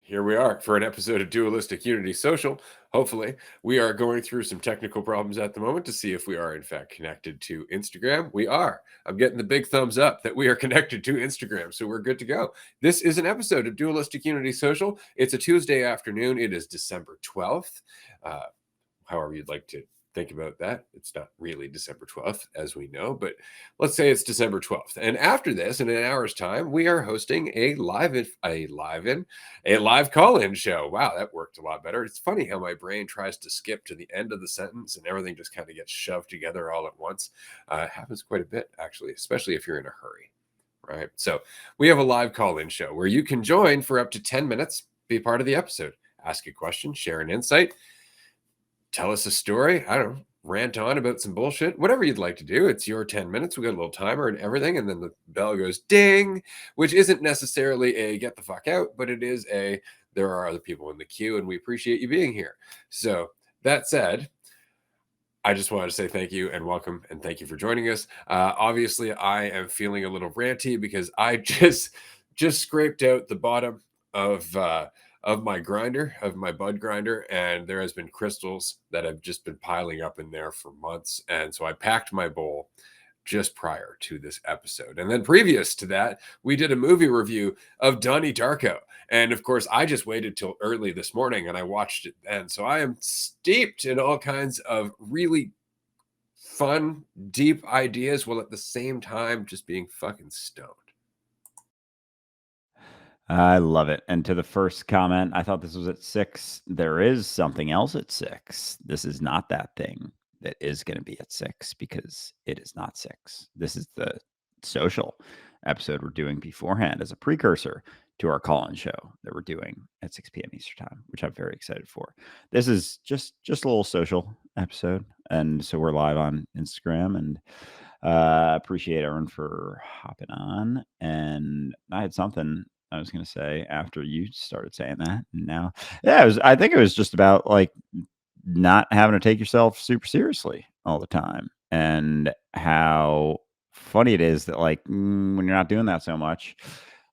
Here we are for an episode of Dualistic Unity Social. Hopefully, we are going through some technical problems at the moment to see if we are in fact connected to Instagram. We are. I'm getting the big thumbs up that we are connected to Instagram, so we're good to go. This is an episode of Dualistic Unity Social. It's a Tuesday afternoon. It is December 12th. Uh, However you'd like to think about that. It's not really December 12th, as we know, but let's say it's December 12th. And after this, in an hour's time, we are hosting a live call-in show. Wow, that worked a lot better. It's funny how my brain tries to skip to the end of the sentence and everything just kind of gets shoved together all at once. It happens quite a bit, actually, especially if you're in a hurry. Right. So we have a live call-in show where you can join for up to 10 minutes, be part of the episode, ask a question, share an insight, tell us a story. I don't know, rant on about some bullshit, whatever you'd like to do. It's your 10 minutes. We got a little timer and everything. And then the bell goes ding, which isn't necessarily a get the fuck out, but it is a there are other people in the queue and we appreciate you being here. So that said, I just wanted to say thank you and welcome and thank you for joining us. Obviously, I am feeling a little ranty because I just scraped out the bottom of my grinder, of my bud grinder, and there has been crystals that have just been piling up in there for months. And so I packed my bowl just prior to this episode. And then previous to that, we did a movie review of Donnie Darko. And of course, I just waited till early this morning and I watched it then. So I am steeped in all kinds of really fun, deep ideas while at the same time just being fucking stoned. I love it. And to the first comment, I thought this was at 6. There is something else at 6. This is not that thing that is going to be at 6 because it is not 6. This is the social episode we're doing beforehand as a precursor to our call-in show that we're doing at 6 p.m. Eastern time, which I'm very excited for. This is just a little social episode. And so we're live on Instagram, and appreciate everyone for hopping on. And I had something I was going to say after you started saying that. And now, yeah, I think it was just about like not having to take yourself super seriously all the time, and how funny it is that like when you're not doing that so much,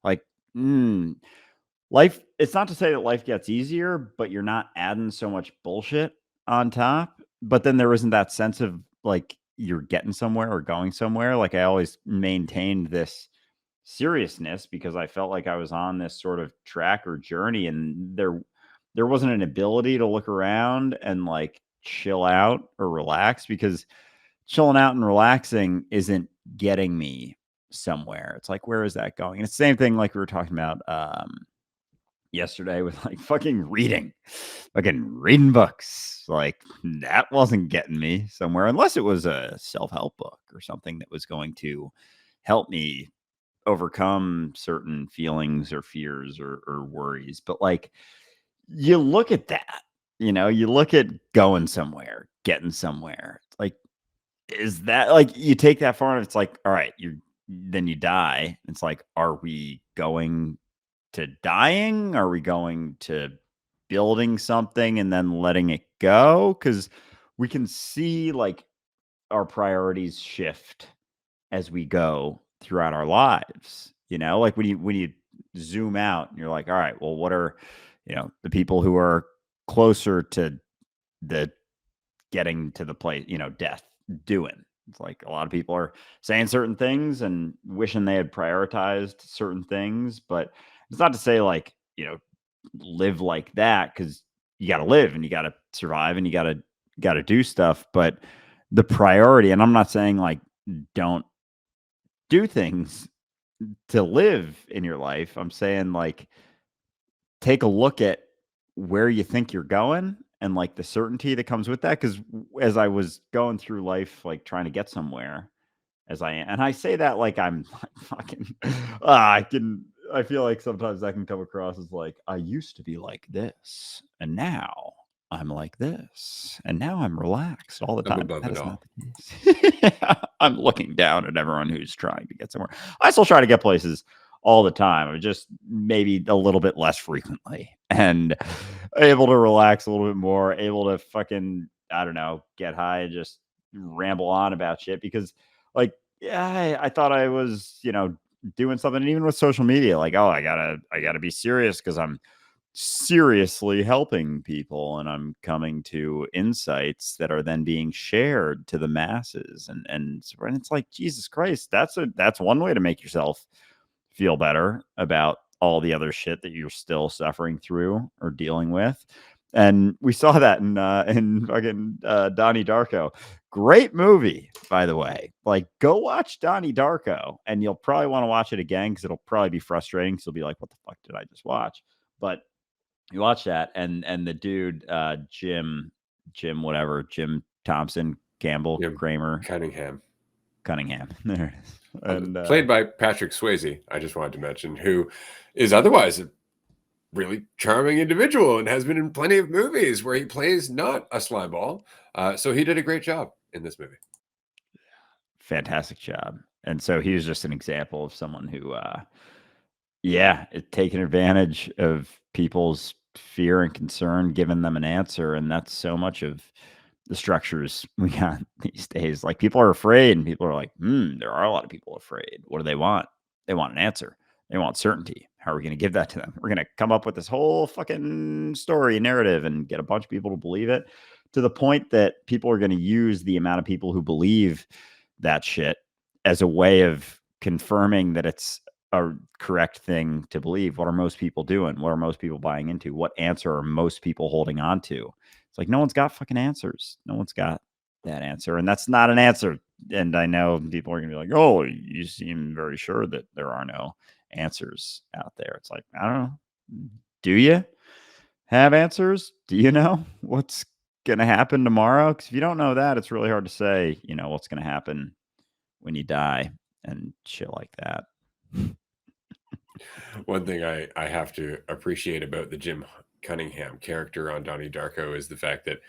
like life. It's not to say that life gets easier, but you're not adding so much bullshit on top. But then there isn't that sense of like you're getting somewhere or going somewhere. Like I always maintained this seriousness because I felt like I was on this sort of track or journey, and there wasn't an ability to look around and like chill out or relax, because chilling out and relaxing isn't getting me somewhere. It's like, where is that going? And it's the same thing like we were talking about yesterday with like fucking reading books. Like that wasn't getting me somewhere unless it was a self-help book or something that was going to help me overcome certain feelings or fears or worries. But like you look at that, you look at going somewhere, getting somewhere. Like, is that like you take that far and it's like, all right, then you die. It's like, are we going to dying? Are we going to building something and then letting it go? Because we can see like our priorities shift as we go throughout our lives. Like when you zoom out and you're like, all right, well, what are the people who are closer to the getting to the place, death, doing? It's like a lot of people are saying certain things and wishing they had prioritized certain things, but it's not to say like, live like that, because you got to live and you got to survive and you got to do stuff. But the priority, and I'm not saying like don't do things to live in your life. I'm saying like take a look at where you think you're going and like the certainty that comes with that. Because as I was going through life, like trying to get somewhere, as I am, and I say that like I'm fucking, I feel like sometimes that can come across as like I used to be like this, and now I'm like this, and now I'm relaxed all the I'm time. above That it is all. not the case. I'm looking down at everyone who's trying to get somewhere. I still try to get places all the time. I'm just maybe a little bit less frequently, and able to relax a little bit more, able to fucking, I don't know, get high and just ramble on about shit. Because like, yeah, I thought I was, doing something. And even with social media, like, oh, I gotta be serious because I'm seriously helping people, and I'm coming to insights that are then being shared to the masses. And it's like, Jesus Christ, that's one way to make yourself feel better about all the other shit that you're still suffering through or dealing with. And we saw that in fucking Donnie Darko. Great movie, by the way. Like, go watch Donnie Darko, and you'll probably want to watch it again because it'll probably be frustrating. So you'll be like, "What the fuck did I just watch?" But you watch that, and the dude, Jim Thompson, Campbell, Jim Kramer, Cunningham, Cunningham. There it is. And played by Patrick Swayze, I just wanted to mention, who is otherwise a really charming individual and has been in plenty of movies where he plays not a slime ball. So he did a great job in this movie. fantastic job. And so he was just an example of someone who, yeah, taking advantage of people's fear and concern, giving them an answer. And that's so much of the structures we got these days. Like, people are afraid, and people are like, there are a lot of people afraid. What do they want? They want an answer. They want certainty. How are we going to give that to them? We're going to come up with this whole fucking story narrative and get a bunch of people to believe it, to the point that people are going to use the amount of people who believe that shit as a way of confirming that it's a correct thing to believe. What are most people doing? What are most people buying into? What answer are most people holding on to? It's like, no one's got fucking answers. No one's got that answer. And that's not an answer. And I know people are going to be like, oh, you seem very sure that there are no answers out there. It's like, I don't know. Do you have answers? Do you know what's going to happen tomorrow? Because if you don't know that, it's really hard to say, what's going to happen when you die and shit like that. One thing I have to appreciate about the Jim Cunningham character on Donnie Darko is the fact that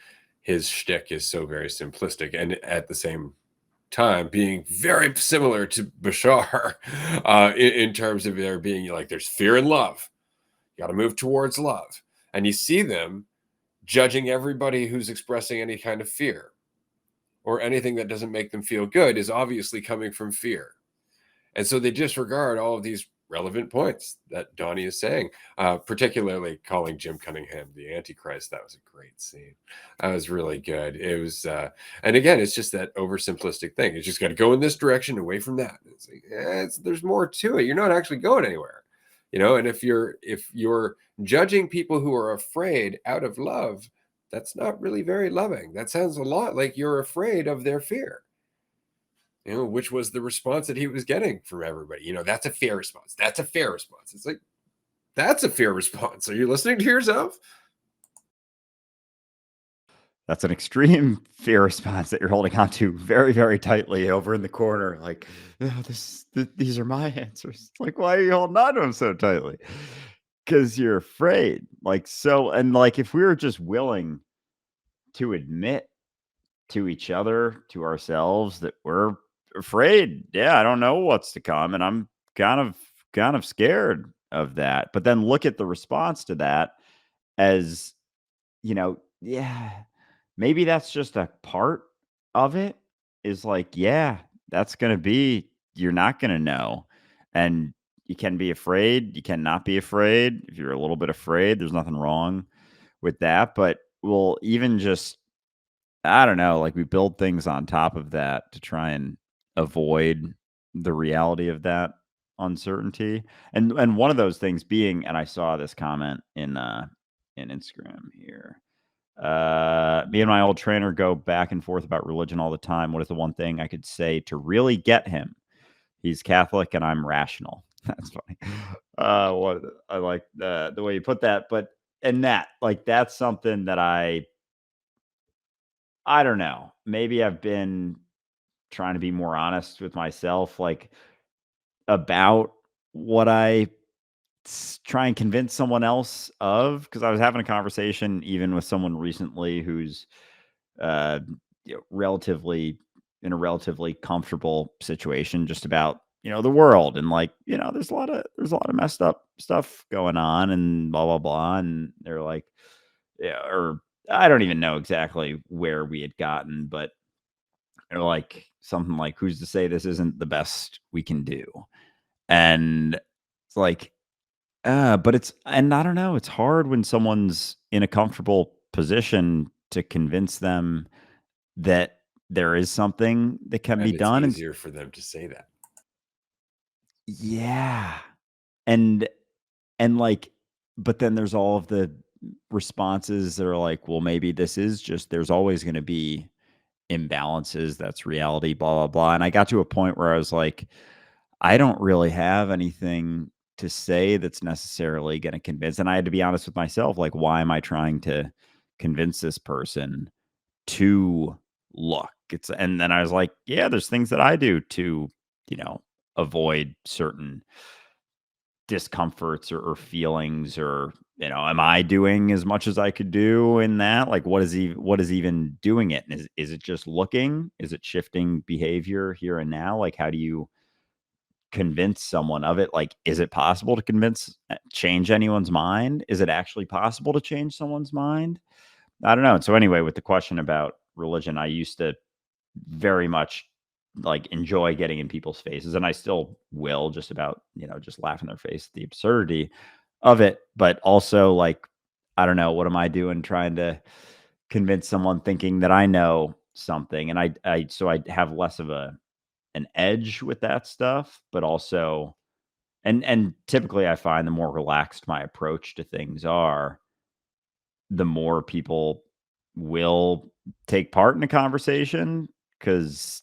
his shtick is so very simplistic, and at the same time being very similar to Bashar, in terms of there being like, there's fear and love. You got to move towards love. And you see them judging everybody who's expressing any kind of fear, or anything that doesn't make them feel good is obviously coming from fear. And so they disregard all of these relevant points that Donnie is saying, particularly calling Jim Cunningham the Antichrist. That was a great scene. That was really good. It was, and again, it's just that oversimplistic thing. You just got to go in this direction, away from that. It's like, there's more to it. You're not actually going anywhere, And if you're judging people who are afraid out of love, that's not really very loving. That sounds a lot like you're afraid of their fear. Which was the response that he was getting from everybody. That's a fair response. That's a fair response. It's like, that's a fair response. Are you listening to yourself? That's an extreme fear response that you're holding on to very, very tightly over in the corner. Like, oh, these are my answers. Like, why are you holding on to them so tightly? Because you're afraid. Like, so, and like, if we were just willing to admit to each other, to ourselves, that we're afraid. Yeah, I don't know what's to come, and I'm kind of scared of that. But then look at the response to that as, yeah, maybe that's just a part of it, is like, yeah, that's going to be, you're not going to know. And you can be afraid. You cannot be afraid. If you're a little bit afraid, there's nothing wrong with that. But we'll even just, I don't know, like, we build things on top of that to try and avoid the reality of that uncertainty. And one of those things being, and I saw this comment in Instagram here. Me and my old trainer go back and forth about religion all the time. What is the one thing I could say to really get him? He's Catholic and I'm rational. That's funny. What I like the way you put that, but and that, like, that's something that I don't know. Maybe I've been trying to be more honest with myself, like, about what I try and convince someone else of. Because I was having a conversation even with someone recently who's uh, relatively in a relatively comfortable situation, just about the world, and like, there's a lot of messed up stuff going on, and blah blah blah, and they're like, yeah, or I don't even know exactly where we had gotten, but they're like something like, who's to say this isn't the best we can do? And it's like, But it's and I don't know, it's hard when someone's in a comfortable position to convince them that there is something that can be And it's done, and easier for them to say that. yeah. And like, but then there's all of the responses that are like, "Well, maybe this is just there's always gonna be imbalances, that's reality, blah, blah, blah." And I got to a point where I was like, I don't really have anything to say that's necessarily gonna convince, and I had to be honest with myself, like, why am I trying to convince this person to look? It's and then I was like, yeah, there's things that I do to, you know, avoid certain discomforts or feelings, or, am I doing as much as I could do in that? Like, what is even doing it? And is it just looking? Is it shifting behavior here and now? Like, how do you convince someone of it? Like, is it possible to change anyone's mind? Is it actually possible to change someone's mind? I don't know. And so anyway, with the question about religion, I used to very much like enjoy getting in people's faces, and I still will, just about, just laugh in their face at the absurdity of it. But also, like, I don't know, what am I doing trying to convince someone thinking that I know something? And so I have less of an edge with that stuff, but also, and typically I find the more relaxed my approach to things are, the more people will take part in a conversation, because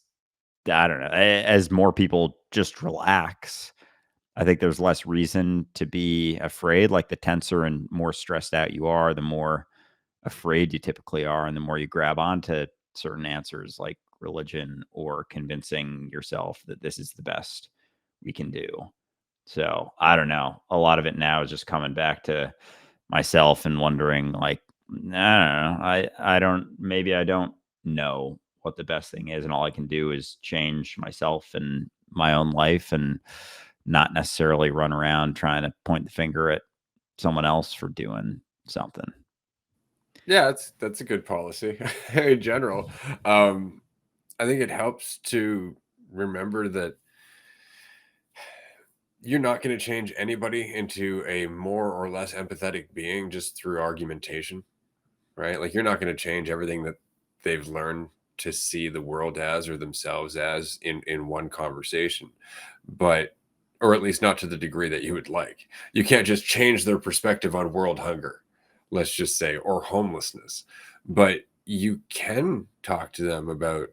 I don't know, as more people just relax, I think there's less reason to be afraid. Like, the tenser and more stressed out you are, the more afraid you typically are, and the more you grab onto certain answers like religion or convincing yourself that this is the best we can do. So, I don't know. A lot of it now is just coming back to myself and wondering, like, I don't know. I don't, maybe I don't know what the best thing is, and all I can do is change myself and my own life, and not necessarily run around trying to point the finger at someone else for doing something. Yeah, that's a good policy in general. Um, I think it helps to remember that you're not going to change anybody into a more or less empathetic being just through argumentation, right? Like, you're not going to change everything that they've learned to see the world as or themselves as in one conversation, but or at least not to the degree that you would like. You can't just change their perspective on world hunger, let's just say, or homelessness, but you can talk to them about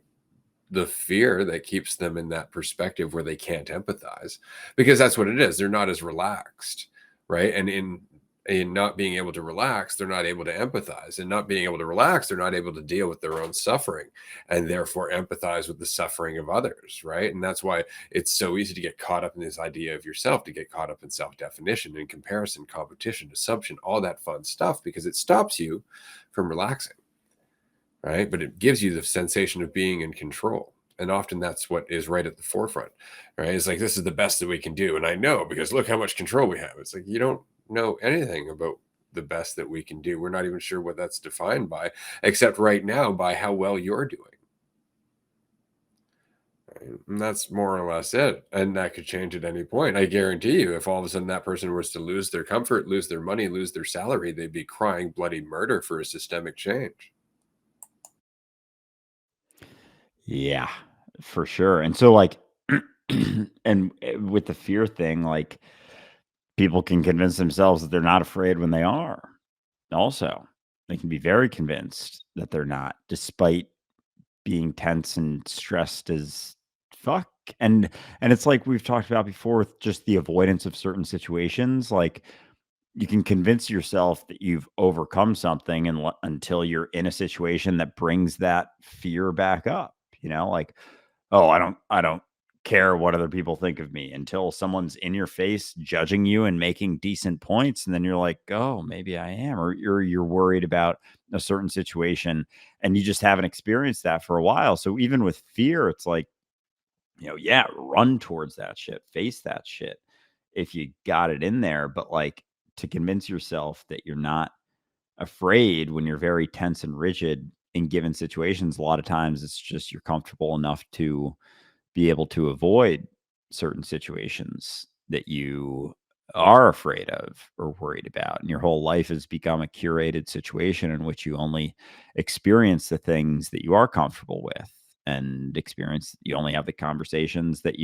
the fear that keeps them in that perspective where they can't empathize, because that's what it is. They're not as relaxed, right? And in not being able to relax, they're not able to empathize, and not being able to relax, they're not able to deal with their own suffering, and therefore empathize with the suffering of others, right? And that's why it's so easy to get caught up in this idea of yourself, to get caught up in self-definition and comparison, competition, assumption, all that fun stuff, because it stops you from relaxing, right? But it gives you the sensation of being in control. And often that's what is right at the forefront, right? It's like, this is the best that we can do. And I know, because look how much control we have. It's like, you don't know anything about the best that we can do. We're not even sure what that's defined by, except right now by how well you're doing. Right? And that's more or less it. And that could change at any point. I guarantee you, if all of a sudden that person was to lose their comfort, lose their money, lose their salary, they'd be crying bloody murder for a systemic change. Yeah, for sure. And so, like, and with the fear thing, like, people can convince themselves that they're not afraid when they are. Also, they can be very convinced that they're not, despite being tense and stressed as fuck. And it's like we've talked about before, with just the avoidance of certain situations. Like, you can convince yourself that you've overcome something, and until you're in a situation that brings that fear back up. Like, oh, I don't care what other people think of me, until someone's in your face judging you and making decent points, and then you're like, oh, maybe I am. Or you're worried about a certain situation, and you just haven't experienced that for a while. So even with fear, it's like, yeah, run towards that shit, face that shit if you got it in there. But, like, to convince yourself that you're not afraid when you're very tense and rigid in given situations, a lot of times it's just you're comfortable enough to be able to avoid certain situations that you are afraid of or worried about. And your whole life has become a curated situation in which you only experience the things that you are comfortable with, and you only have the conversations that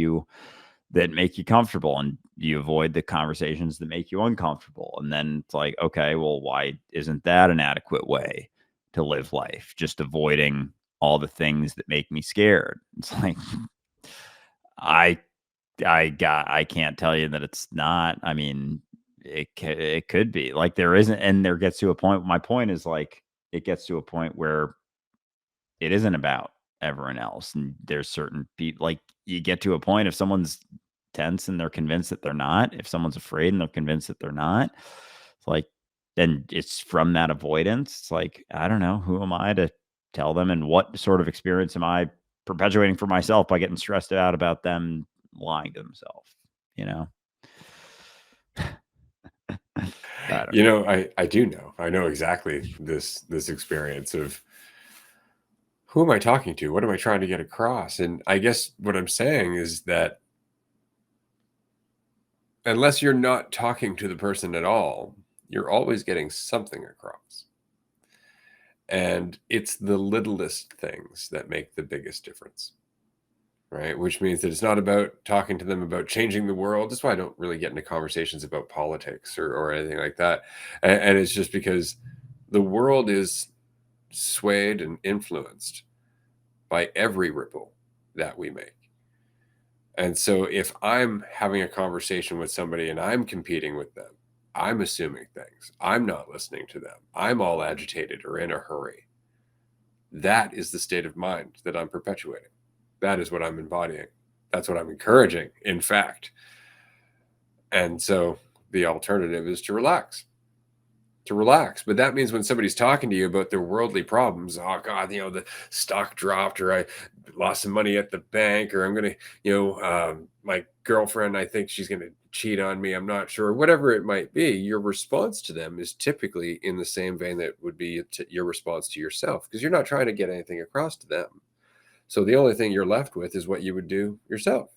make you comfortable, and you avoid the conversations that make you uncomfortable. And then it's like, okay, well, why isn't that an adequate way to live life? Just avoiding all the things that make me scared. It's like, I I can't tell you that it's not. I mean, it could be. Like, there isn't, and there gets to a point, my point is, like, it gets to a point where it isn't about everyone else, and there's certain people, like, you get to a point, if someone's tense and they're convinced that they're not, if someone's afraid and they're convinced that they're not, it's like, then it's from that avoidance. It's like, I don't know, who am I to tell them, and what sort of experience am I perpetuating for myself by getting stressed out about them lying to themselves, you know? I don't You know. know, I do know. I know exactly this experience of who am I talking to? What am I trying to get across? And I guess what I'm saying is that unless you're not talking to the person at all, you're always getting something across. And it's the littlest things that make the biggest difference, right? Which means that it's not about talking to them about changing the world. That's why I don't really get into conversations about politics or anything like that. And it's just because the world is swayed and influenced by every ripple that we make. And so if I'm having a conversation with somebody and I'm competing with them, I'm assuming things, I'm not listening to them, I'm all agitated or in a hurry. That is the state of mind that I'm perpetuating. That is what I'm embodying. That's what I'm encouraging, in fact. And so the alternative is to relax. To relax. But that means when somebody's talking to you about their worldly problems, oh God, the stock dropped, or I lost some money at the bank, or I'm gonna, my girlfriend, I think she's gonna cheat on me. I'm not sure. Whatever it might be, your response to them is typically in the same vein that would be your response to yourself, because you're not trying to get anything across to them. So the only thing you're left with is what you would do yourself,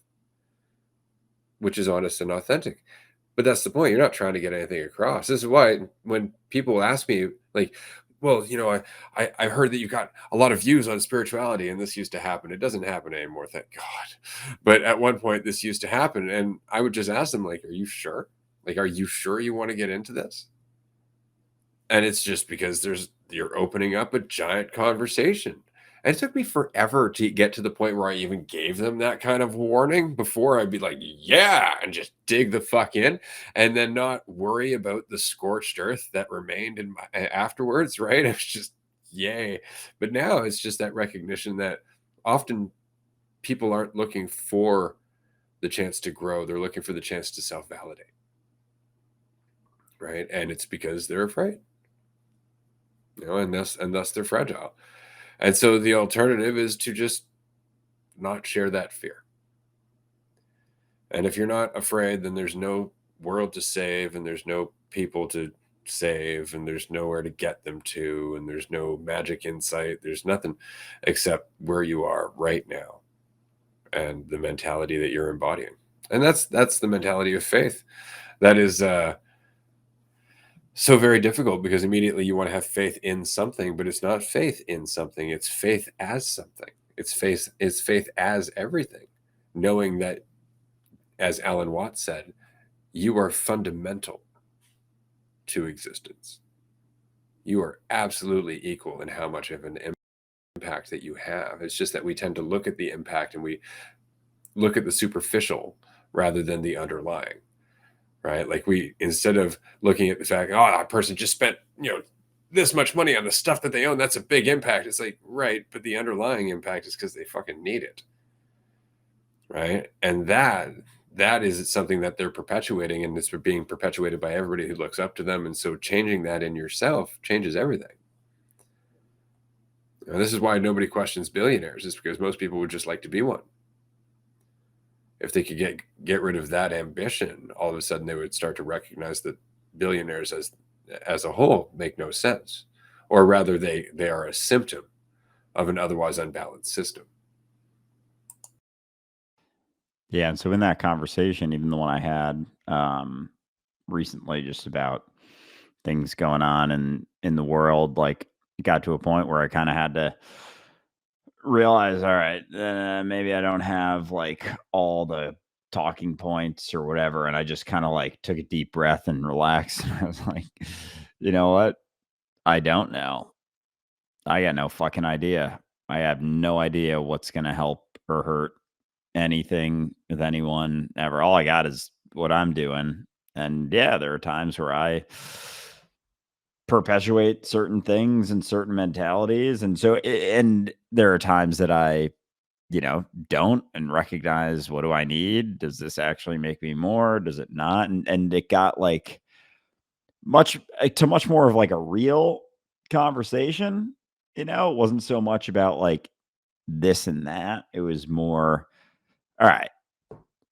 which is honest and authentic. But that's the point. You're not trying to get anything across. This is why when people ask me, like, well, I heard that you got a lot of views on spirituality and this used to happen. It doesn't happen anymore, thank God. But at one point, this used to happen. And I would just ask them, like, are you sure? Like, are you sure you want to get into this? And it's just because you're opening up a giant conversation. And it took me forever to get to the point where I even gave them that kind of warning before I'd be like, yeah, and just dig the fuck in and then not worry about the scorched earth that remained in my afterwards, right? It's just yay. But now it's just that recognition that often people aren't looking for the chance to grow. They're looking for the chance to self-validate, right? And it's because they're afraid, and thus they're fragile. And so the alternative is to just not share that fear. And if you're not afraid, then there's no world to save, and there's no people to save, and there's nowhere to get them to, and there's no magic insight. There's nothing except where you are right now and the mentality that you're embodying. And that's the mentality of faith. That is so very difficult because immediately you want to have faith in something, but it's not faith in something, it's faith as something. It's faith as everything, knowing that, as Alan Watts said, you are fundamental to existence. You are absolutely equal in how much of an impact that you have. It's just that we tend to look at the impact and we look at the superficial rather than the underlying, right? Like, we, instead of looking at the fact, oh, that person just spent, this much money on the stuff that they own, that's a big impact. It's like, right, but the underlying impact is because they fucking need it, right? And that is something that they're perpetuating, and it's being perpetuated by everybody who looks up to them. And so changing that in yourself changes everything. This is why nobody questions billionaires, is because most people would just like to be one. If they could get rid of that ambition, all of a sudden they would start to recognize that billionaires as a whole make no sense, or rather they are a symptom of an otherwise unbalanced system. Yeah, and so in that conversation, even the one I had, recently just about things going on in the world. Like, it got to a point where I kind of had to realize, all right, maybe I don't have like all the talking points or whatever. And I just kind of like took a deep breath and relaxed. I was like, you know what? I don't know. I got no fucking idea. I have no idea what's going to help or hurt anything with anyone ever. All I got is what I'm doing. And yeah, there are times where I perpetuate certain things and certain mentalities. And so, and there are times that I, don't, and recognize, what do I need? Does this actually make me more? Does it not? And it got like much more of like a real conversation. It wasn't so much about like this and that. It was more, all right,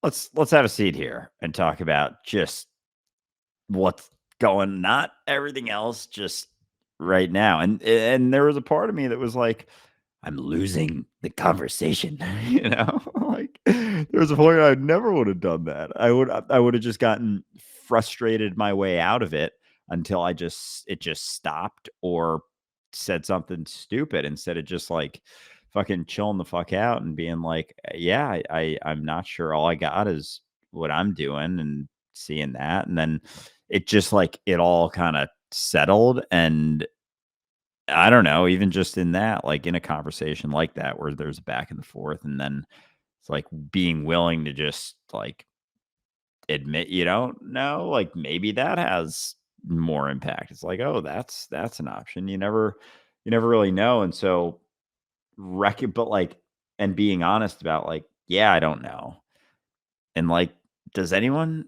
let's have a seat here and talk about just what's going, not everything else, just right now. And there was a part of me that was like, I'm losing the conversation, like, there was a point I never would have done that. I would have just gotten frustrated my way out of it until it just stopped or said something stupid, instead of just like fucking chilling the fuck out and being like, yeah, I'm not sure. All I got is what I'm doing, and seeing that. And then it just like, it all kind of settled. And I don't know, even just in that, like in a conversation like that, where there's a back and forth, and then it's like being willing to just like admit you don't know, like maybe that has more impact. It's like, oh, that's an option. You never really know. And so but like, and being honest about like, yeah, I don't know. And like, does anyone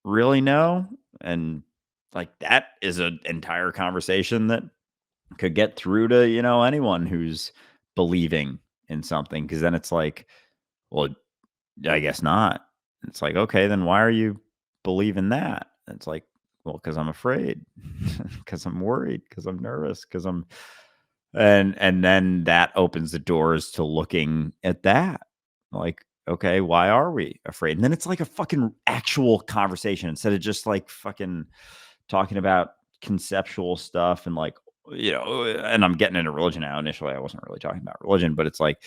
really know? And like, that is an entire conversation that could get through to, anyone who's believing in something. Cause then it's like, well, I guess not. It's like, okay, then why are you believing that? And it's like, well, cause I'm afraid, cause I'm worried, cause I'm nervous, cause and then that opens the doors to looking at that. Like, okay, why are we afraid? And then it's like a fucking actual conversation, instead of just like fucking talking about conceptual stuff. And like, and I'm getting into religion now. Initially, I wasn't really talking about religion, but it's like,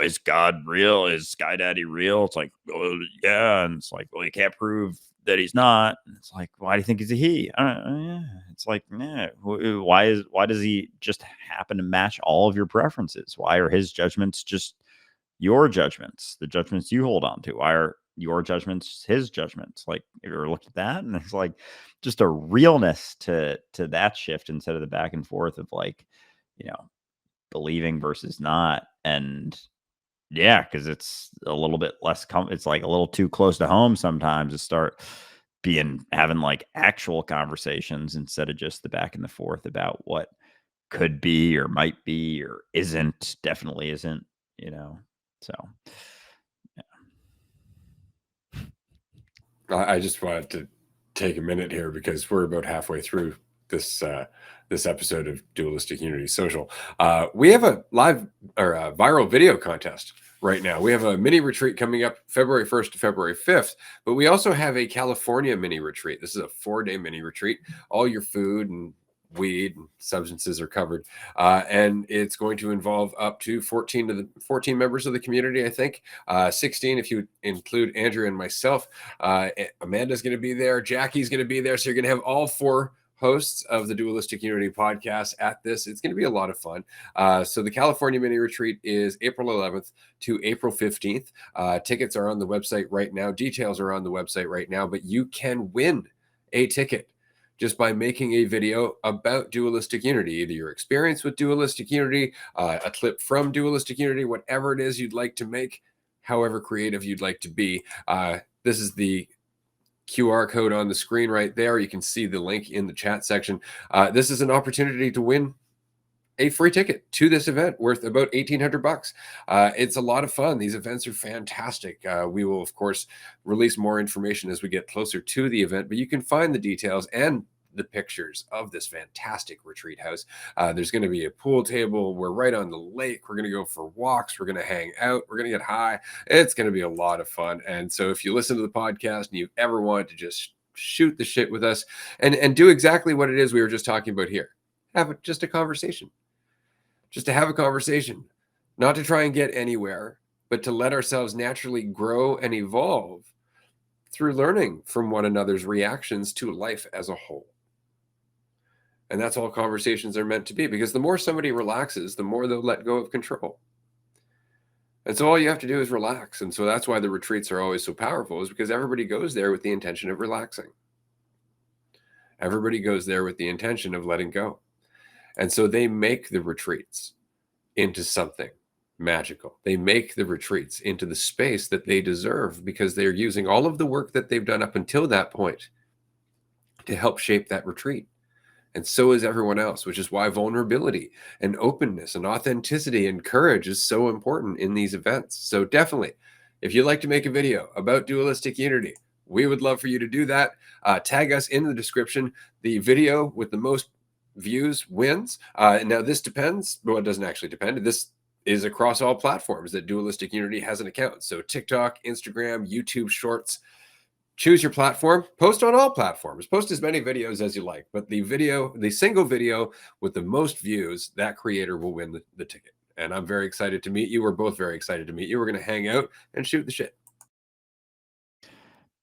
is God real? Is Sky Daddy real? It's like, oh, yeah. And it's like, well, you can't prove that he's not. And it's like, why do you think he's a he? I don't know. Yeah. It's like, yeah. Why does he just happen to match all of your preferences? Why are his judgments just your judgments, the judgments you hold on to? Why are your judgments his judgments? Like, have you ever looked at that? And it's like just a realness to that shift, instead of the back and forth of like, you know, believing versus not. And yeah, because it's a little bit less it's like a little too close to home sometimes to start having like actual conversations, instead of just the back and the forth about what could be or might be or isn't, definitely isn't, so I just wanted to take a minute here because we're about halfway through this this episode of Dualistic Unity Social. We have a live or a viral video contest right now. We have a mini retreat coming up February 1st to February 5th, but we also have a California mini retreat. This is a 4-day mini retreat. All your food and weed and substances are covered, and it's going to involve up to 14 members of the community, I think, 16 if you include Andrew and myself. Amanda's going to be there, Jackie's going to be there, so you're going to have all 4 hosts of the Dualistic Unity podcast at this. It's going to be a lot of fun. So the California mini retreat is April 11th to April 15th. Tickets are on the website right now. Details are on the website right now, but you can win a ticket just by making a video about Dualistic Unity, either your experience with Dualistic Unity, a clip from Dualistic Unity, whatever it is you'd like to make, however creative you'd like to be. This is the QR code on the screen right there. You can see the link in the chat section. This is an opportunity to win a free ticket to this event worth about $1,800. It's a lot of fun. These events are fantastic. We will, of course, release more information as we get closer to the event, but you can find the details and the pictures of this fantastic retreat house. There's going to be a pool table. We're right on the lake. We're going to go for walks. We're going to hang out. We're going to get high. It's going to be a lot of fun. And so if you listen to the podcast and you ever want to just shoot the shit with us, and do exactly what it is we were just talking about here. Just a conversation. Just to have a conversation, not to try and get anywhere, but to let ourselves naturally grow and evolve through learning from one another's reactions to life as a whole. And that's all conversations are meant to be, because the more somebody relaxes, the more they'll let go of control. And so all you have to do is relax. And so that's why the retreats are always so powerful, is because everybody goes there with the intention of relaxing. Everybody goes there with the intention of letting go. And so they make the retreats into something magical. They make the retreats into the space that they deserve, because they're using all of the work that they've done up until that point to help shape that retreat. And so is everyone else, which is why vulnerability and openness and authenticity and courage is so important in these events. So definitely, if you'd like to make a video about dualistic unity, we would love for you to do that. Tag us in the description. The video with the most views wins. Now this depends. Well, it doesn't actually depend. This is across all platforms that Dualistic Unity has an account. So TikTok, Instagram, YouTube Shorts. Choose your platform. Post on all platforms. Post as many videos as you like. But the single video with the most views, that creator will win the ticket. And I'm very excited to meet you. We're both very excited to meet you. We're going to hang out and shoot the shit.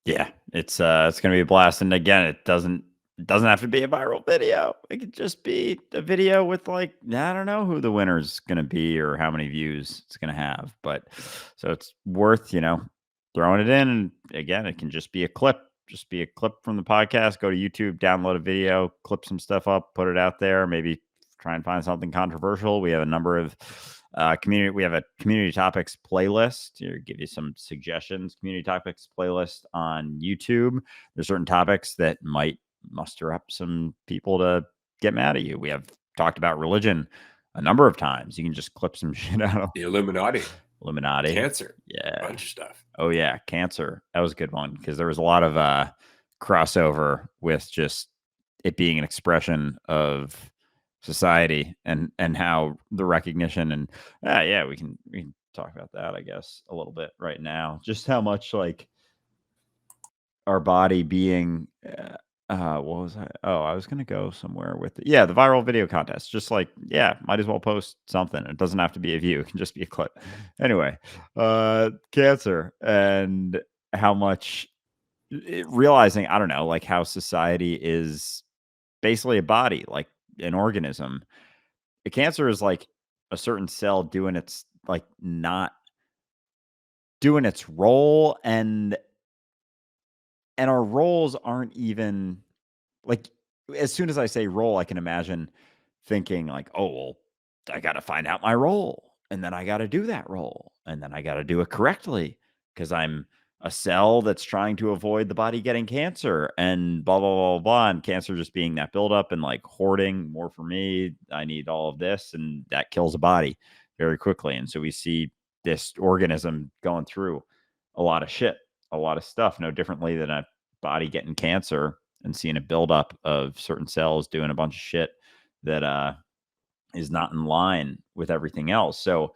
Yeah, it's gonna be a blast. And again, it doesn't have to be a viral video. It could just be a video with, like, I don't know who the winner's gonna be or how many views it's gonna have. But so it's worth, throwing it in. And again, it can just be a clip. Just be a clip from the podcast. Go to YouTube, download a video, clip some stuff up, put it out there. Maybe try and find something controversial. We have a number of we have a community topics playlist to give you some suggestions. Community topics playlist on YouTube. There's certain topics that might muster up some people to get mad at you. We have talked about religion a number of times. You can just clip some shit out of The Illuminati, Illuminati. Cancer, Yeah. a bunch of stuff. Oh yeah, Cancer. That was a good one, because there was a lot of crossover with just it being an expression of society and how the recognition. And yeah, we can talk about that, I guess, a little bit right now. Just how much, like, our body being what was I was gonna go somewhere with it. Yeah, the viral video contest. Just like, yeah, might as well post something. It doesn't have to be a view, it can just be a clip. Anyway, Cancer, and how much realizing, I don't know, like, how society is basically a body, like an organism. A cancer is like a certain cell doing its, like, not doing its role. And our roles aren't even, like, as soon as I say role, I can imagine thinking like, oh, well, I got to find out my role, and then I got to do that role, and then I got to do it correctly, because I'm a cell that's trying to avoid the body getting cancer, and blah, blah, blah, blah. And cancer just being that buildup and, like, hoarding more for me. I need all of this, and that kills a body very quickly. And so we see this organism going through a lot of shit, a lot of stuff, no differently than a body getting cancer and seeing a buildup of certain cells doing a bunch of shit that is not in line with everything else. So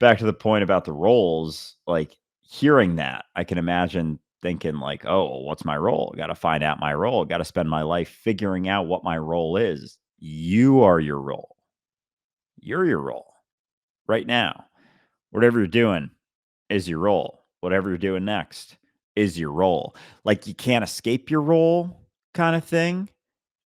back to the point about the roles, like, hearing that, I can imagine thinking like, oh, well, what's my role? Got to find out my role. Got to spend my life figuring out what my role is. You are your role. You're your role right now. Whatever you're doing is your role. Whatever you're doing next is your role. Like, you can't escape your role, kind of thing.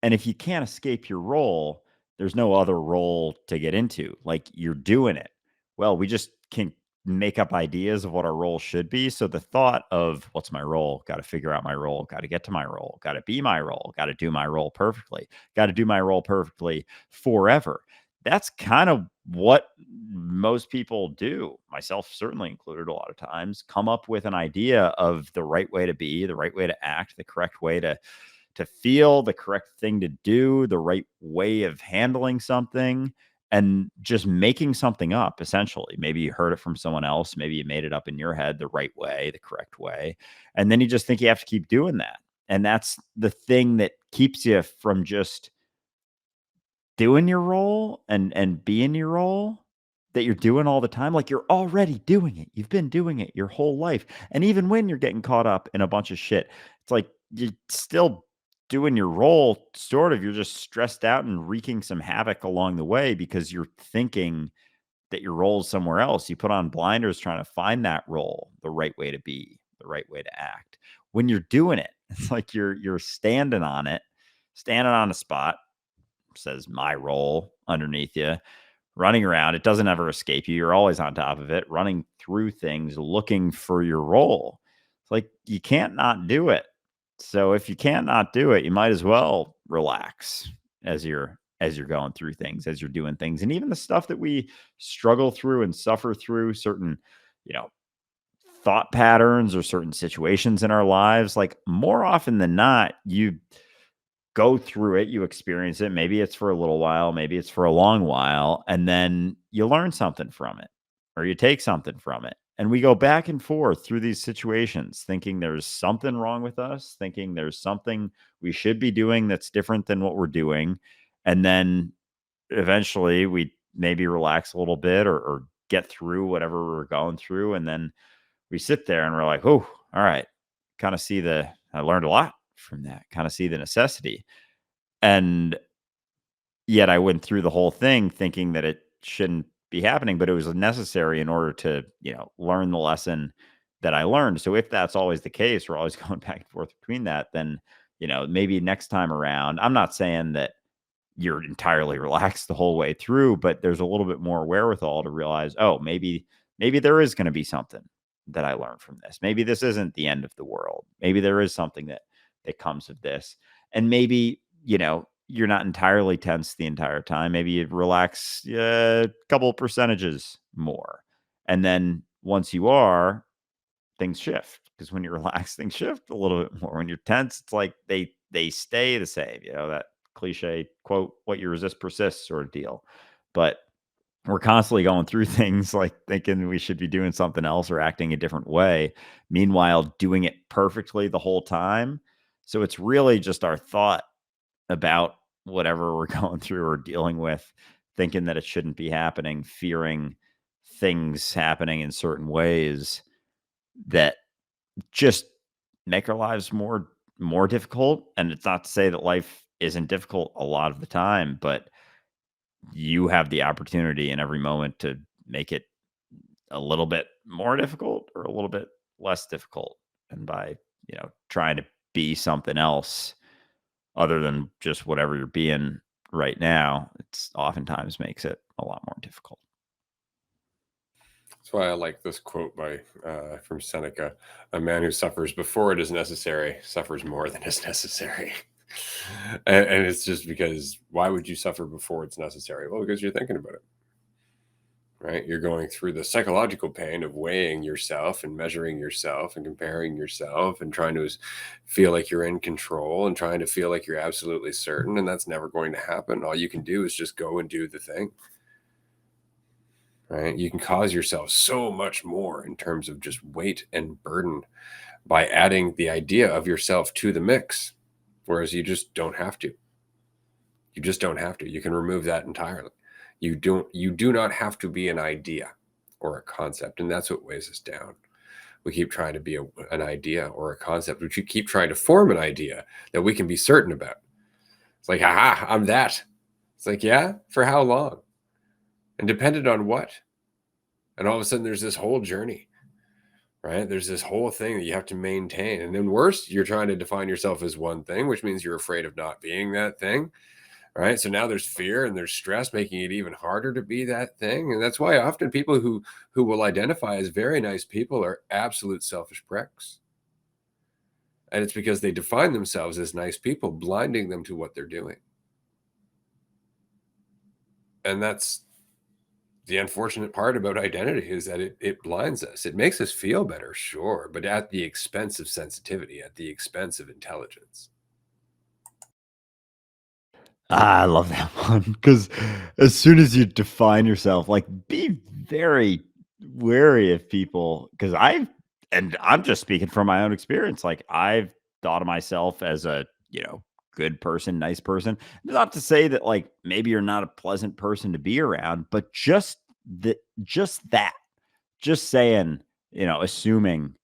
And if you can't escape your role, there's no other role to get into. Like, you're doing it. Well, we just can make up ideas of what our role should be. So the thought of what's my role, got to figure out my role, got to get to my role, got to be my role, got to do my role perfectly, got to do my role perfectly forever. That's kind of what most people do, myself certainly included, a lot of times, come up with an idea of the right way to be, the right way to act, the correct way to feel, the correct thing to do, the right way of handling something, and just making something up, essentially. Maybe you heard it from someone else. Maybe you made it up in your head the right way, the correct way. And then you just think you have to keep doing that. And that's the thing that keeps you from just doing your role and being your role that you're doing all the time. Like, you're already doing it. You've been doing it your whole life. And even when you're getting caught up in a bunch of shit, it's like, you're still doing your role, sort of. You're just stressed out and wreaking some havoc along the way because you're thinking that your role is somewhere else. You put on blinders trying to find that role, the right way to be, the right way to act. When you're doing it, it's like you're standing on it, standing on a spot, says my role underneath you, running around. It doesn't ever escape you. You're always on top of it, running through things, looking for your role. It's like you can't not do it. So if you can't not do it, you might as well relax as you're going through things, as you're doing things. And even the stuff that we struggle through and suffer through, certain, you know, thought patterns or certain situations in our lives, like more often than not, you go through it, you experience it. Maybe it's for a little while, maybe it's for a long while, and then you learn something from it or you take something from it. And we go back and forth through these situations, thinking there's something wrong with us, thinking there's something we should be doing that's different than what we're doing. And then eventually we maybe relax a little bit or get through whatever we're going through. And then we sit there and we're like, oh, all right, I learned a lot from that, kind of see the necessity. And yet I went through the whole thing thinking that it shouldn't be happening, but it was necessary in order to, learn the lesson that I learned. So if that's always the case, we're always going back and forth between that, then, maybe next time around, I'm not saying that you're entirely relaxed the whole way through, but there's a little bit more wherewithal to realize, oh, maybe there is going to be something that I learned from this. Maybe this isn't the end of the world. Maybe there is something that comes of this. And maybe, you're not entirely tense the entire time. Maybe you relax a couple of percentages more. And then once you are, things shift, because when you're relaxed, things shift a little bit more. When you're tense, it's like they stay the same. That cliche quote, "What you resist persists," sort of deal. But we're constantly going through things like thinking we should be doing something else or acting a different way. Meanwhile, doing it perfectly the whole time. So it's really just our thought about whatever we're going through or dealing with, thinking that it shouldn't be happening, fearing things happening in certain ways that just make our lives more difficult. And it's not to say that life isn't difficult a lot of the time, but you have the opportunity in every moment to make it a little bit more difficult or a little bit less difficult. And by, trying to be something else other than just whatever you're being right now, it's oftentimes makes it a lot more difficult. That's why I like this quote by from Seneca: "A man who suffers before it is necessary suffers more than is necessary." And it's just because, why would you suffer before it's necessary? Well, because you're thinking about it, right? You're going through the psychological pain of weighing yourself and measuring yourself and comparing yourself and trying to feel like you're in control and trying to feel like you're absolutely certain. And that's never going to happen. All you can do is just go and do the thing. Right? You can cause yourself so much more in terms of just weight and burden by adding the idea of yourself to the mix, whereas you just don't have to. You just don't have to. You can remove that entirely. You do not have to be an idea or a concept, and that's what weighs us down. We keep trying to be an idea or a concept. We keep trying to form an idea that we can be certain about. It's like, aha, I'm that. It's like, yeah, for how long? And dependent on what? And all of a sudden, there's this whole journey, right? There's this whole thing that you have to maintain. And then, worse, you're trying to define yourself as one thing, which means you're afraid of not being that thing, right? So now there's fear and there's stress, making it even harder to be that thing. And that's why often people who will identify as very nice people are absolute selfish pricks. And it's because they define themselves as nice people, blinding them to what they're doing. And that's the unfortunate part about identity, is that it blinds us. It makes us feel better, sure, but at the expense of sensitivity, at the expense of intelligence. I love that one because as soon as you define yourself, like be very wary of people. Because and I'm just speaking from my own experience. Like I've thought of myself as a, good person, nice person. Not to say that like maybe you're not a pleasant person to be around, but just that, just saying, assuming,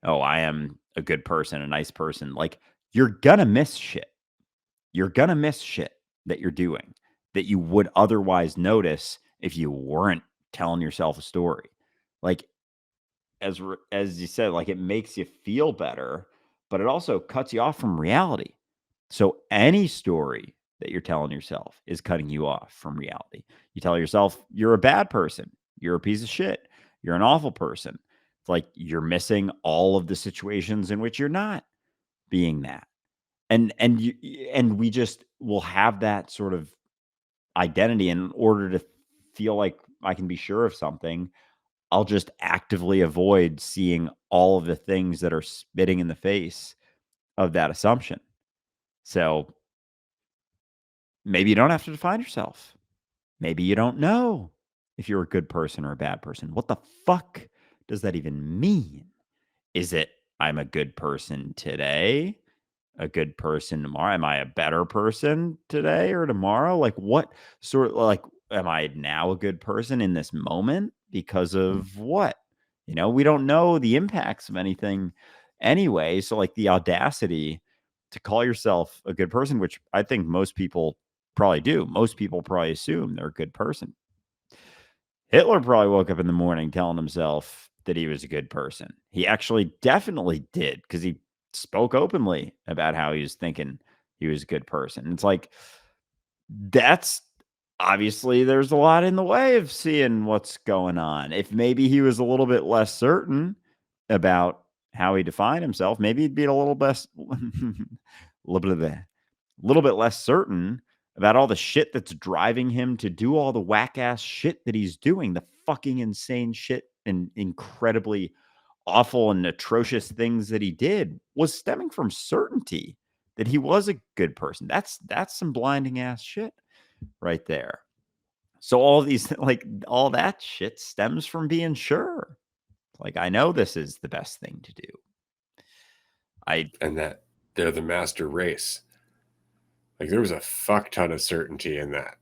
oh, I am a good person, a nice person. Like you're gonna miss shit. You're gonna miss shit that you're doing that you would otherwise notice if you weren't telling yourself a story. Like, as you said, like, it makes you feel better, but it also cuts you off from reality. So any story that you're telling yourself is cutting you off from reality. You tell yourself you're a bad person, you're a piece of shit, you're an awful person. It's like you're missing all of the situations in which you're not being that. And we just will have that sort of identity. In order to feel like I can be sure of something, I'll just actively avoid seeing all of the things that are spitting in the face of that assumption. So maybe you don't have to define yourself. Maybe you don't know if you're a good person or a bad person. What the fuck does that even mean? Is it I'm a good person today? A good person tomorrow? Am I a better person today or tomorrow? Like, what sort of, like, am I now a good person in this moment because of what? We don't know the impacts of anything anyway. So, like, the audacity to call yourself a good person, which I think most people probably do. Most people probably assume they're a good person. Hitler probably woke up in the morning telling himself that he was a good person. He actually definitely did, because he spoke openly about how he was thinking he was a good person. It's like, that's obviously there's a lot in the way of seeing what's going on. If maybe he was a little bit less certain about how he defined himself, maybe he'd be a little less, little bit less certain about all the shit that's driving him to do all the whack ass shit that he's doing, the fucking insane shit and incredibly awful and atrocious things that he did was stemming from certainty that he was a good person. That's some blinding ass shit right there. So all these, like, all that shit stems from being sure. Like, I know this is the best thing to do. And that they're the master race. Like there was a fuck ton of certainty in that.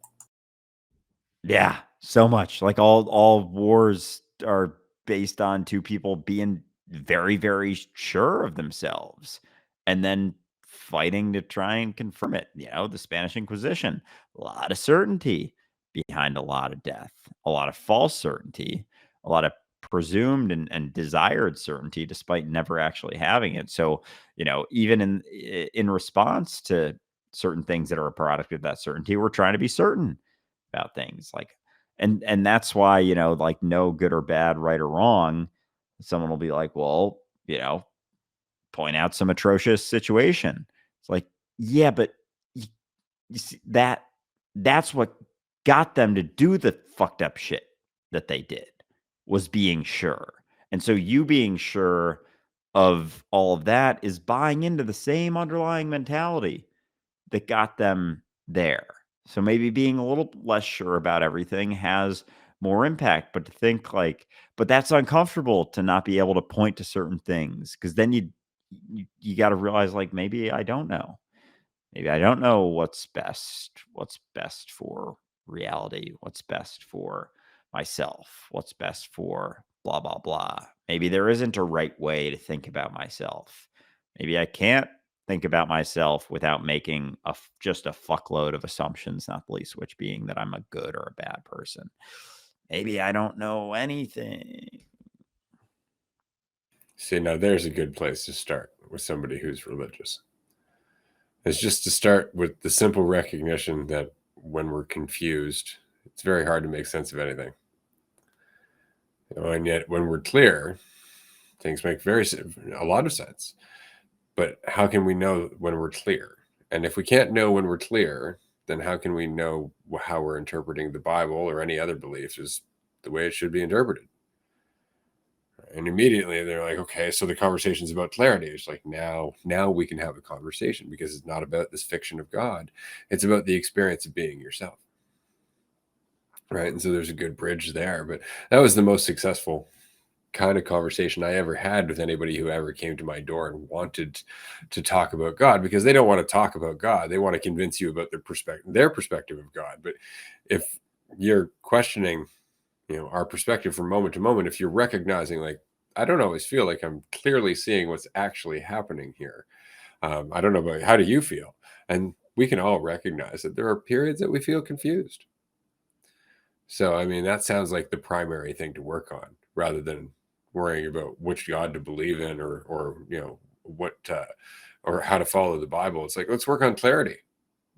Yeah, so much. Like, all wars are based on two people being very, very sure of themselves and then fighting to try and confirm it. The Spanish Inquisition, a lot of certainty behind a lot of death, a lot of false certainty, a lot of presumed and desired certainty despite never actually having it. So, even in response to certain things that are a product of that certainty, we're trying to be certain about things, like, and that's why, like, no good or bad, right or wrong. Someone will be like, well, point out some atrocious situation. It's like, yeah, but you see, that's what got them to do the fucked up shit that they did, was being sure. And so you being sure of all of that is buying into the same underlying mentality that got them there. So maybe being a little less sure about everything has more impact, but to think like, but that's uncomfortable to not be able to point to certain things, because then you got to realize, like, maybe I don't know. Maybe I don't know what's best for reality, what's best for myself, what's best for blah, blah, blah. Maybe there isn't a right way to think about myself. Maybe I can't think about myself without making just a fuckload of assumptions, not the least which being that I'm a good or a bad person. Maybe I don't know anything. See, now there's a good place to start with somebody who's religious. It's just to start with the simple recognition that when we're confused, it's very hard to make sense of anything. And yet when we're clear, things make a lot of sense. But how can we know when we're clear? And if we can't know when we're clear, then how can we know how we're interpreting the Bible or any other beliefs is the way it should be interpreted? And immediately they're like, okay, so the conversation's about clarity. It's like, now we can have a conversation, because it's not about this fiction of God. It's about the experience of being yourself. Right. And so there's a good bridge there. But that was the most successful kind of conversation I ever had with anybody who ever came to my door and wanted to talk about God, because they don't want to talk about God. They want to convince you about their perspective of God. But if you're questioning, our perspective from moment to moment, if you're recognizing, like, I don't always feel like I'm clearly seeing what's actually happening here. I don't know about how do you feel? And we can all recognize that there are periods that we feel confused. So, I mean, that sounds like the primary thing to work on rather than worrying about which God to believe in or what, or how to follow the Bible. It's like, let's work on clarity.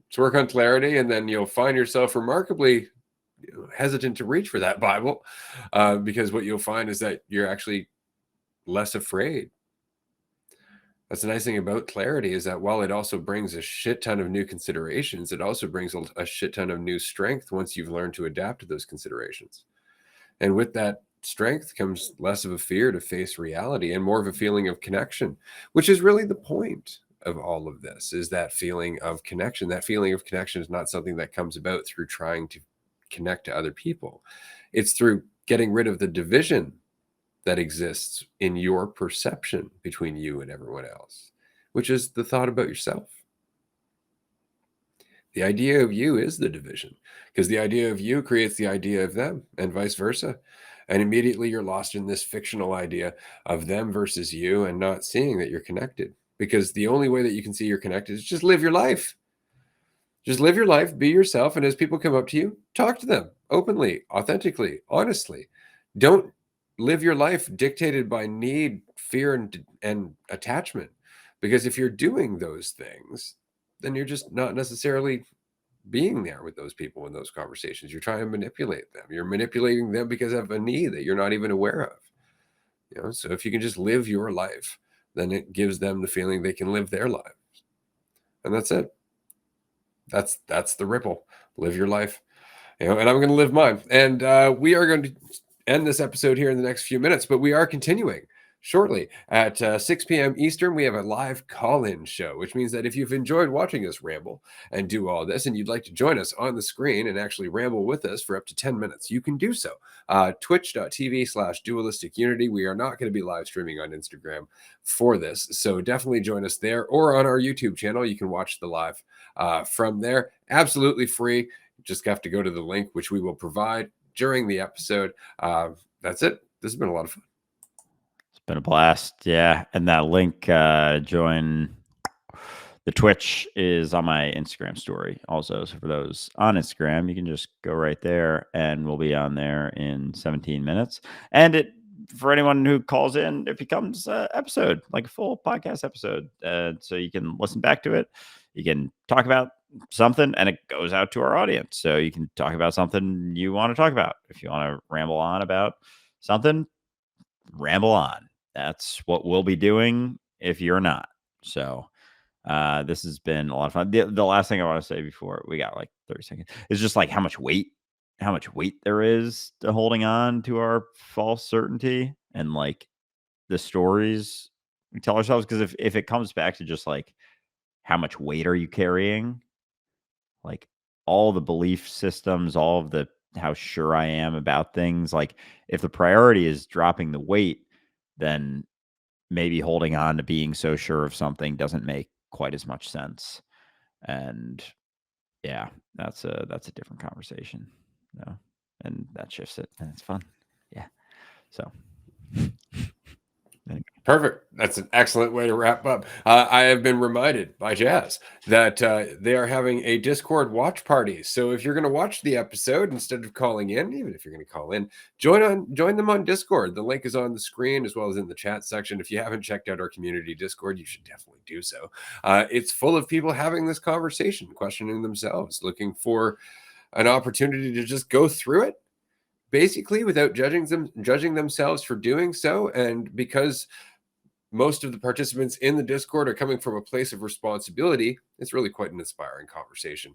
Let's work on clarity. And then you'll find yourself remarkably hesitant to reach for that Bible because what you'll find is that you're actually less afraid. That's the nice thing about clarity is that while it also brings a shit ton of new considerations, it also brings a shit ton of new strength once you've learned to adapt to those considerations. And with that strength comes less of a fear to face reality and more of a feeling of connection, which is really the point of all of this is that feeling of connection. That feeling of connection is not something that comes about through trying to connect to other people. It's through getting rid of the division that exists in your perception between you and everyone else, which is the thought about yourself. The idea of you is the division because the idea of you creates the idea of them and vice versa. And immediately you're lost in this fictional idea of them versus you and not seeing that you're connected because the only way that you can see you're connected is just live your life. Just live your life, be yourself. And as people come up to you, talk to them openly, authentically, honestly. Don't live your life dictated by need, fear, and attachment. Because if you're doing those things, then you're just not necessarily being there with those people in those conversations. You're trying to manipulate them. You're manipulating them because of a need that you're not even aware of. So if you can just live your life, then it gives them the feeling they can live their lives. And that's it. That's the ripple. Live your life. And I'm going to live mine. And we are going to end this episode here in the next few minutes, but we are continuing shortly at 6 p.m. Eastern. We have a live call-in show, which means that if you've enjoyed watching us ramble and do all this, and you'd like to join us on the screen and actually ramble with us for up to 10 minutes, you can do so. Twitch.tv/Dualistic Unity. We are not going to be live streaming on Instagram for this, so definitely join us there or on our YouTube channel. You can watch the live from there. Absolutely free. Just have to go to the link, which we will provide during the episode. That's it. This has been a lot of fun. It's been a blast. Yeah. And that link, join the Twitch is on my Instagram story also. So for those on Instagram, you can just go right there and we'll be on there in 17 minutes. And it, for anyone who calls in, it becomes an episode, like a full podcast episode. So you can listen back to it. You can talk about something and it goes out to our audience. So you can talk about something you want to talk about. If you want to ramble on about something, ramble on. That's what we'll be doing if you're not. So this has been a lot of fun. The last thing I want to say before we got like 30 seconds is just like how much weight there is to holding on to our false certainty and like the stories we tell ourselves. Because if it comes back to just like how much weight are you carrying, like all the belief systems, all of the how sure I am about things, like if the priority is dropping the weight, then maybe holding on to being so sure of something doesn't make quite as much sense. And yeah, that's a different conversation. And that shifts it and it's fun. Yeah. So Perfect. That's an excellent way to wrap up. I have been reminded by Jazz that they are having a Discord watch party. So if you're going to watch the episode instead of calling in, even if you're going to call in, join them on Discord. The link is on the screen as well as in the chat section. If you haven't checked out our community Discord, you should definitely do so. It's full of people having this conversation, questioning themselves, looking for an opportunity to just go through it basically without judging themselves for doing so. And because most of the participants in the Discord are coming from a place of responsibility, it's really quite an inspiring conversation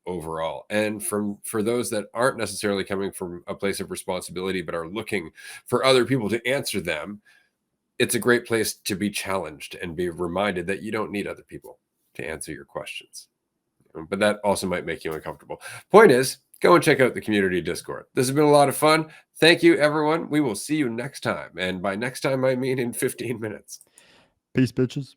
overall. And for those that aren't necessarily coming from a place of responsibility but are looking for other people to answer them, it's a great place to be challenged and be reminded that you don't need other people to answer your questions. But that also might make you uncomfortable. Point is, go and check out the community Discord. This has been a lot of fun. Thank you, everyone. We will see you next time. And by next time, I mean in 15 minutes. peace, bitches.